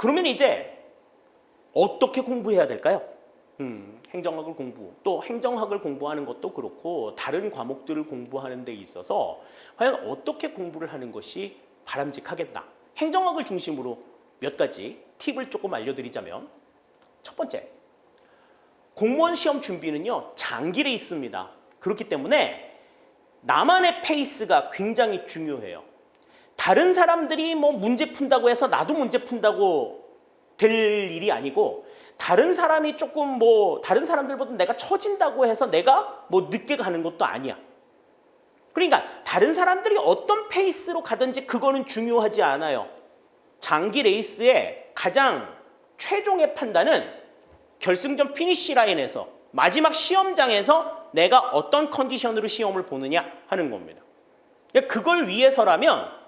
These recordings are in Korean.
그러면 이제 어떻게 공부해야 될까요? 행정학을 또 행정학을 공부하는 것도 그렇고 다른 과목들을 공부하는 데 있어서 과연 어떻게 공부를 하는 것이 바람직하겠나? 행정학을 중심으로 몇 가지 팁을 조금 알려드리자면, 첫 번째, 공무원 시험 준비는요 장기 레이스입니다. 그렇기 때문에 나만의 페이스가 굉장히 중요해요. 다른 사람들이 뭐 문제 푼다고 해서 나도 문제 푼다고 될 일이 아니고, 다른 사람이 조금 다른 사람들보다 내가 처진다고 해서 내가 늦게 가는 것도 아니야. 그러니까 다른 사람들이 어떤 페이스로 가든지 그거는 중요하지 않아요. 장기 레이스의 가장 최종의 판단은 결승전 피니시 라인에서 마지막 시험장에서 내가 어떤 컨디션으로 시험을 보느냐 하는 겁니다. 그걸 위해서라면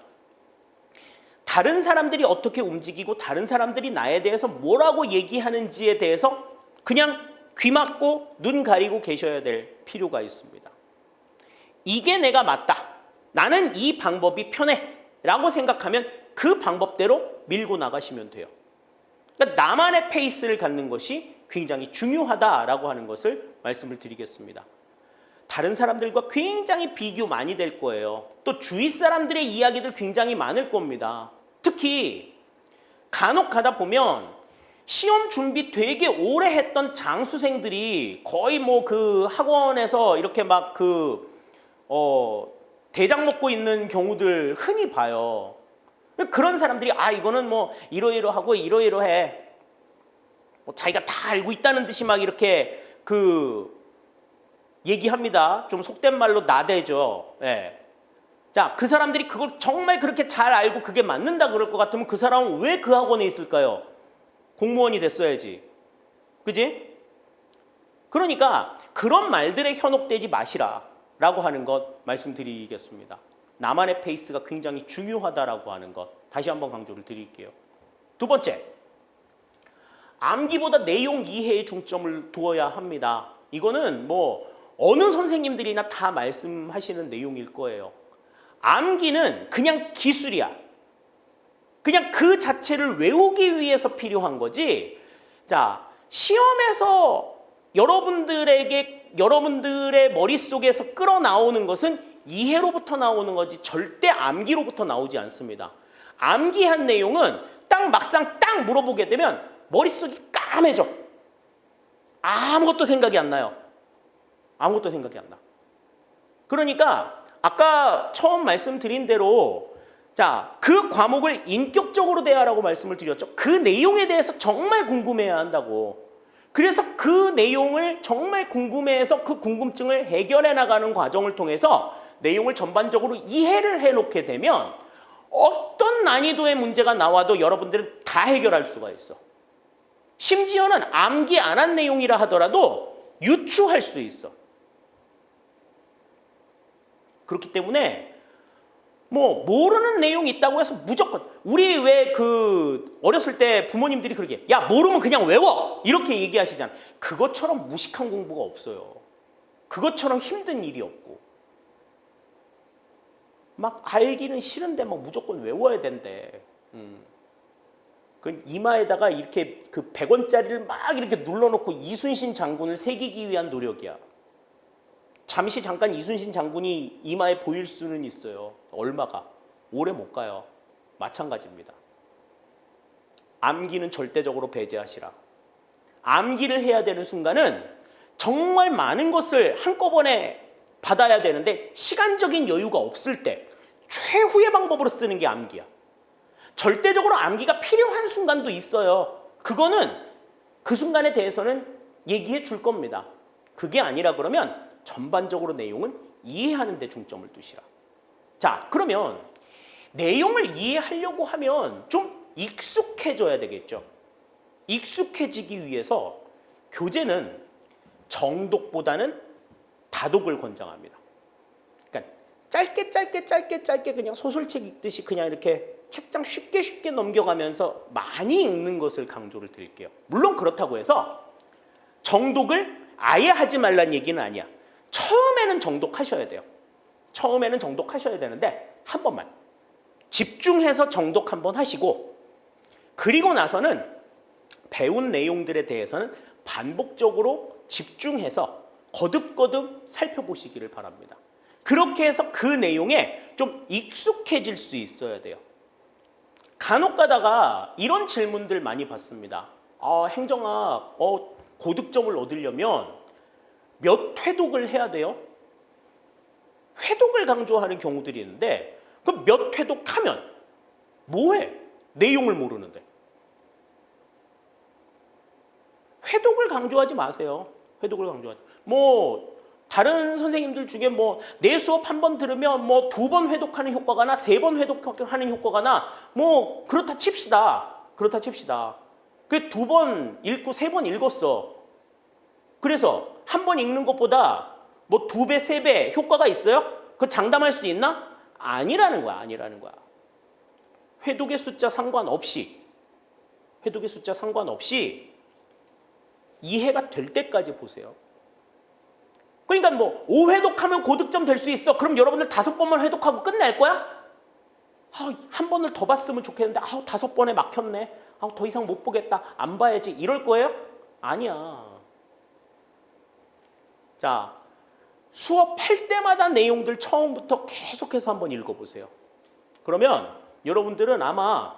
다른 사람들이 어떻게 움직이고 다른 사람들이 나에 대해서 뭐라고 얘기하는지에 대해서 그냥 귀 막고 눈 가리고 계셔야 될 필요가 있습니다. 이게 내가 맞다, 나는 이 방법이 편해 라고 생각하면 그 방법대로 밀고 나가시면 돼요. 그러니까 나만의 페이스를 갖는 것이 굉장히 중요하다라고 하는 것을 말씀을 드리겠습니다. 다른 사람들과 굉장히 비교 많이 될 거예요. 또 주위 사람들의 이야기들 굉장히 많을 겁니다. 특히 간혹 가다 보면 시험 준비 되게 오래 했던 장수생들이 거의 그 학원에서 이렇게 대장 먹고 있는 경우들 흔히 봐요. 그런 사람들이 이거는 이러이러하고 이러이러해, 자기가 다 알고 있다는 듯이 이렇게 얘기합니다. 좀 속된 말로 나대죠. 예. 자, 그 사람들이 그걸 정말 그렇게 잘 알고 그게 맞는다 그럴 것 같으면 그 사람은 왜 그 학원에 있을까요? 공무원이 됐어야지. 그지? 그러니까 그런 말들에 현혹되지 마시라라고 하는 것 말씀드리겠습니다. 나만의 페이스가 굉장히 중요하다라고 하는 것 다시 한번 강조를 드릴게요. 두 번째, 암기보다 내용 이해에 중점을 두어야 합니다. 이거는 어느 선생님들이나 다 말씀하시는 내용일 거예요. 암기는 그냥 기술이야. 그냥 그 자체를 외우기 위해서 필요한 거지. 자, 시험에서 여러분들의 머릿속에서 끌어나오는 것은 이해로부터 나오는 거지 절대 암기로부터 나오지 않습니다. 암기한 내용은 막상 물어보게 되면 머릿속이 까매져. 아무것도 생각이 안 나요. 아무것도 생각이 안 나. 그러니까 아까 처음 말씀드린 대로 그 과목을 인격적으로 대하라고 말씀을 드렸죠. 그 내용에 대해서 정말 궁금해야 한다고. 그래서 그 내용을 정말 궁금해해서 그 궁금증을 해결해 나가는 과정을 통해서 내용을 전반적으로 이해를 해놓게 되면 어떤 난이도의 문제가 나와도 여러분들은 다 해결할 수가 있어. 심지어는 암기 안 한 내용이라 하더라도 유추할 수 있어. 그렇기 때문에 모르는 내용이 있다고 해서 무조건, 우리 왜 어렸을 때 부모님들이 그러게 야 모르면 그냥 외워 이렇게 얘기하시잖아. 그것처럼 무식한 공부가 없어요. 그것처럼 힘든 일이 없고, 알기는 싫은데 무조건 외워야 된대. 그 이마에다가 이렇게 100원짜리를 이렇게 눌러놓고 이순신 장군을 새기기 위한 노력이야. 잠깐 이순신 장군이 이마에 보일 수는 있어요. 얼마가. 오래 못 가요. 마찬가지입니다. 암기는 절대적으로 배제하시라. 암기를 해야 되는 순간은 정말 많은 것을 한꺼번에 받아야 되는데 시간적인 여유가 없을 때 최후의 방법으로 쓰는 게 암기야. 절대적으로 암기가 필요한 순간도 있어요. 그거는 그 순간에 대해서는 얘기해 줄 겁니다. 그게 아니라 그러면 전반적으로 내용은 이해하는 데 중점을 두시라. 자, 그러면 내용을 이해하려고 하면 좀 익숙해져야 되겠죠. 익숙해지기 위해서 교재는 정독보다는 다독을 권장합니다. 그러니까 짧게 그냥 소설책 읽듯이 그냥 이렇게 책장 쉽게 넘겨가면서 많이 읽는 것을 강조를 드릴게요. 물론 그렇다고 해서 정독을 아예 하지 말란 얘기는 아니야. 처음에는 정독하셔야 돼요. 처음에는 정독하셔야 되는데 한 번만 집중해서 정독 한번 하시고 그리고 나서는 배운 내용들에 대해서는 반복적으로 집중해서 거듭거듭 살펴보시기를 바랍니다. 그렇게 해서 그 내용에 좀 익숙해질 수 있어야 돼요. 간혹 가다가 이런 질문들 많이 받습니다. 행정학 고득점을 얻으려면 몇 회독을 해야 돼요? 회독을 강조하는 경우들이 있는데 그럼 몇 회독하면 뭐해? 내용을 모르는데. 회독을 강조하지 마세요. 회독을 강조하지. 다른 선생님들 중에 내 수업 한 번 들으면 2번 회독하는 효과가 나, 3번 회독하는 효과가 나, 그렇다 칩시다. 그렇다 칩시다. 그래 2번 읽고 3번 읽었어. 그래서 한 번 읽는 것보다 2배, 3배 효과가 있어요? 그거 장담할 수 있나? 아니라는 거야. 아니라는 거야. 회독의 숫자 상관없이 이해가 될 때까지 보세요. 그러니까 5회독하면 고득점 될 수 있어. 그럼 여러분들 5번만 회독하고 끝낼 거야? 한 번을 더 봤으면 좋겠는데 5번에 막혔네. 더 이상 못 보겠다. 안 봐야지. 이럴 거예요? 아니야. 자, 수업할 때마다 내용들 처음부터 계속해서 한번 읽어보세요. 그러면 여러분들은 아마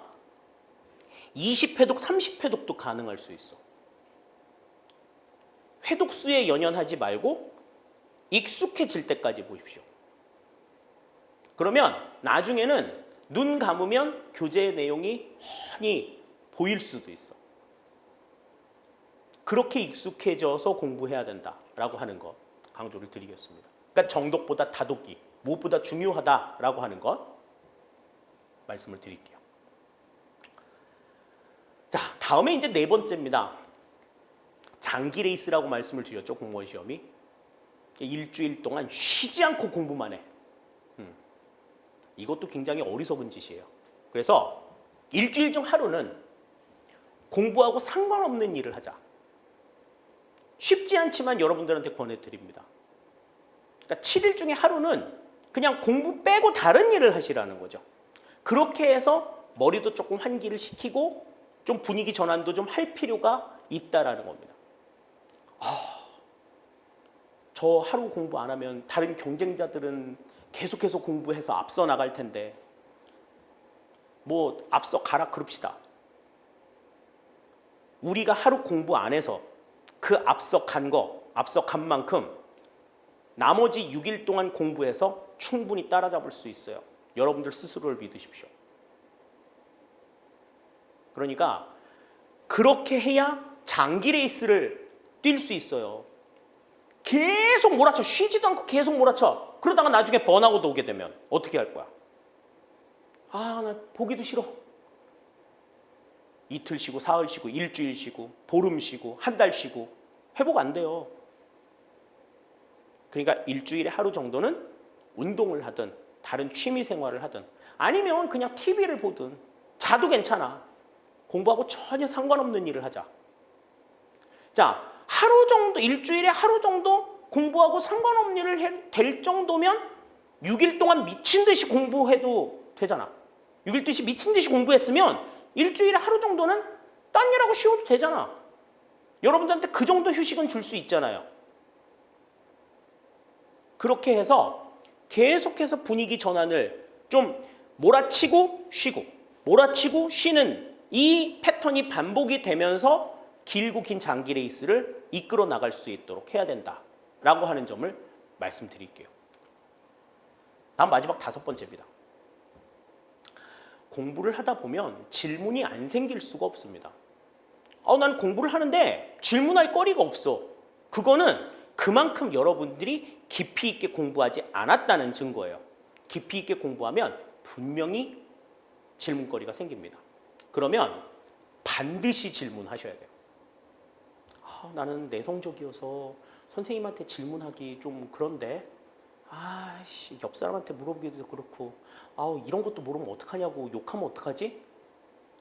20회독, 30회독도 가능할 수 있어. 회독수에 연연하지 말고 익숙해질 때까지 보십시오. 그러면 나중에는 눈 감으면 교재의 내용이 훤히 보일 수도 있어. 그렇게 익숙해져서 공부해야 된다라고 하는 것 강조를 드리겠습니다. 그러니까 정독보다 다독기, 무엇보다 중요하다라고 하는 것 말씀을 드릴게요. 자, 다음에 이제 4번째입니다. 장기 레이스라고 말씀을 드렸죠. 공무원 시험이. 일주일 동안 쉬지 않고 공부만 해. 이것도 굉장히 어리석은 짓이에요. 그래서 일주일 중 하루는 공부하고 상관없는 일을 하자. 쉽지 않지만 여러분들한테 권해드립니다. 그러니까 7일 중에 하루는 그냥 공부 빼고 다른 일을 하시라는 거죠. 그렇게 해서 머리도 조금 환기를 시키고 좀 분위기 전환도 좀 할 필요가 있다라는 겁니다. 저 하루 공부 안 하면 다른 경쟁자들은 계속해서 공부해서 앞서 나갈 텐데 앞서 가라 그럽시다. 우리가 하루 공부 안 해서 그 앞서 간 만큼 나머지 6일 동안 공부해서 충분히 따라잡을 수 있어요. 여러분들 스스로를 믿으십시오. 그러니까 그렇게 해야 장기 레이스를 뛸 수 있어요. 계속 몰아쳐. 쉬지도 않고 계속 몰아쳐. 그러다가 나중에 번아웃 오게 되면 어떻게 할 거야? 나 보기도 싫어. 이틀 쉬고 사흘 쉬고 일주일 쉬고 보름 쉬고 한 달 쉬고 회복 안 돼요. 그러니까 일주일에 하루 정도는 운동을 하든 다른 취미 생활을 하든 아니면 그냥 TV를 보든 자도 괜찮아. 공부하고 전혀 상관없는 일을 하자. 자, 하루 정도, 일주일에 하루 정도 공부하고 상관없는 일을 해도 될 정도면 6일 동안 미친 듯이 공부해도 되잖아. 6일 듯이 미친 듯이 공부했으면 일주일에 하루 정도는 딴 일하고 쉬어도 되잖아. 여러분들한테 그 정도 휴식은 줄 수 있잖아요. 그렇게 해서 계속해서 분위기 전환을 좀 몰아치고 쉬고 몰아치고 쉬는 이 패턴이 반복이 되면서 길고 긴 장기 레이스를 이끌어 나갈 수 있도록 해야 된다라고 하는 점을 말씀드릴게요. 다음 마지막 5번째입니다. 공부를 하다 보면 질문이 안 생길 수가 없습니다. 난 공부를 하는데 질문할 거리가 없어. 그거는 그만큼 여러분들이 깊이 있게 공부하지 않았다는 증거예요. 깊이 있게 공부하면 분명히 질문거리가 생깁니다. 그러면 반드시 질문하셔야 돼요. 나는 내성적이어서 선생님한테 질문하기 좀 그런데 옆 사람한테 물어보기도 그렇고 이런 것도 모르면 어떡하냐고 욕하면 어떡하지?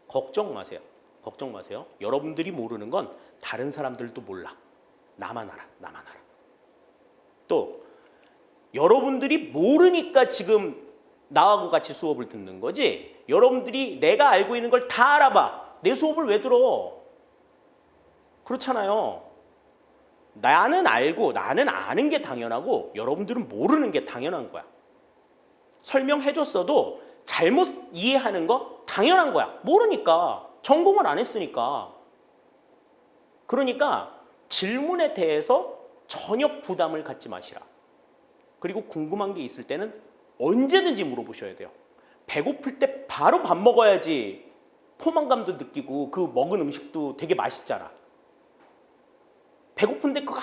걱정 마세요. 걱정 마세요. 여러분들이 모르는 건 다른 사람들도 몰라. 나만 알아. 나만 알아. 또 여러분들이 모르니까 지금 나하고 같이 수업을 듣는 거지 여러분들이 내가 알고 있는 걸 다 알아봐. 내 수업을 왜 들어? 그렇잖아요. 나는 알고 나는 아는 게 당연하고 여러분들은 모르는 게 당연한 거야. 설명해줬어도 잘못 이해하는 거 당연한 거야. 모르니까. 전공을 안 했으니까. 그러니까 질문에 대해서 전혀 부담을 갖지 마시라. 그리고 궁금한 게 있을 때는 언제든지 물어보셔야 돼요. 배고플 때 바로 밥 먹어야지 포만감도 느끼고 그 먹은 음식도 되게 맛있잖아. 배고픈데 그거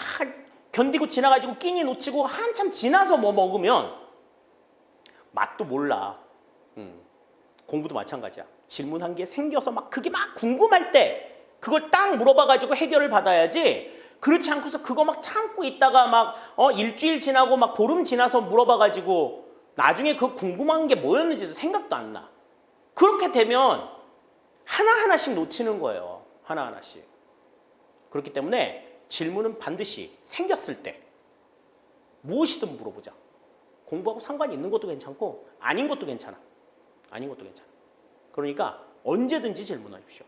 견디고 지나가지고 끼니 놓치고 한참 지나서 뭐 먹으면 맛도 몰라. 공부도 마찬가지야. 질문한 게 생겨서 막 그게 막 궁금할 때 그걸 딱 물어봐가지고 해결을 받아야지. 그렇지 않고서 그거 막 참고 있다가 막 일주일 지나고 막 보름 지나서 물어봐가지고 나중에 그 궁금한 게 뭐였는지 생각도 안 나. 그렇게 되면 하나하나씩 놓치는 거예요. 하나하나씩. 그렇기 때문에 질문은 반드시 생겼을 때 무엇이든 물어보자. 공부하고 상관이 있는 것도 괜찮고 아닌 것도 괜찮아. 아닌 것도 괜찮아. 그러니까 언제든지 질문하십시오.